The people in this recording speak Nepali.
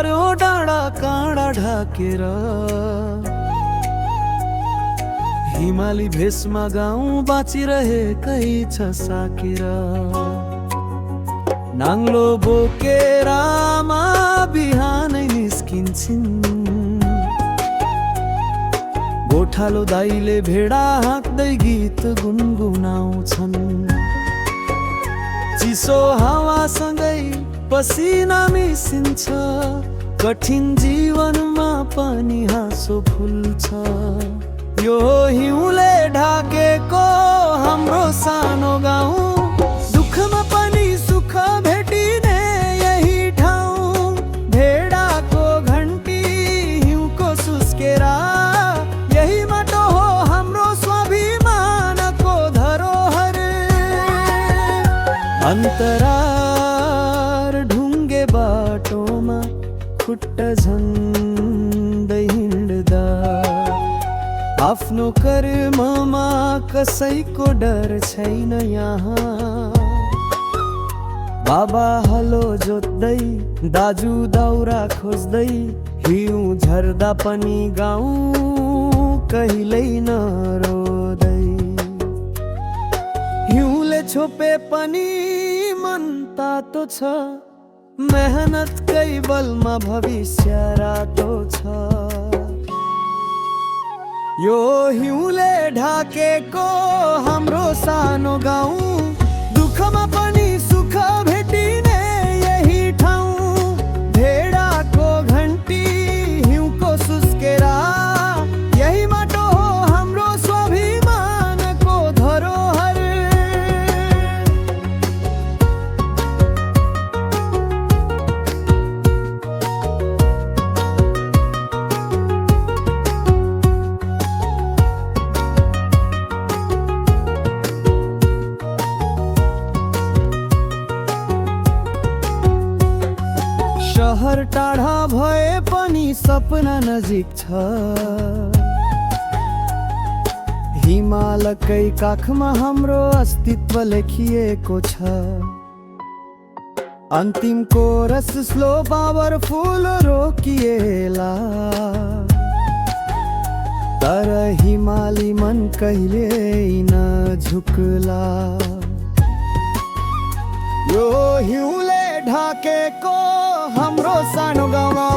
झर्यो डाँडा काँडा ढाकेर। हिमाली भेषमा गाउँ बाँचिरहेकै छ साकेर। नाङ्लो बोकेर आमा बिहानै निस्किन्छन्। गोठालो दाइले भेडा हाँक्दै गीत गुनगुनाउँछन्। चिसो हावासँगै पसिना मिसिन्छ। कठिन जीवनमा पनि हाँसो फुल्छ। यो हिउँले ढाकेको हाम्रो सानो गाउँ। दुःखमा पनि सुख भेटिने यही ठाउँ। भेडाको घन्टी हिउँको सुस्केरा, यही माटो हो हाम्रो स्वाभिमानको धरोहर। अन्तरार ढुङ्गे बाटोमा खुट्टा झन्दै हिँड्दा, आफ्नो कर्ममा कसैको डर छैन यहाँ। बाबा हलो जोत्दै, दाजु दाउरा खोज्दै, हिउँ झर्दा पनि गाउँ कहिल्यै नरोदै। हिउँले छोपे पनि मन तातो छ। मेहनतकै बलमा भविष्य रातो छ। यो हिउँले ढाकेको हाम्रो सानो गाउँ। दुःखमा पनि सुख भेटिने यही ठाउँ। भेडाको घन्टी हिउँको सुस्केरा, यही माटो हो हाम्रो स्वाभिमानको धरोहर। शहर टाढा भए पनि सपना नजिक छ। हिमालकै काखमा हाम्रो अस्तित्व लेखिएको छ। अन्तिम कोरस स्लो पावरफुल रोकिएला, तर हिमाली मन कहिल्यै नझुक्ला। यो हिउँले ढाकेको हाम्रो सानो गाउँमा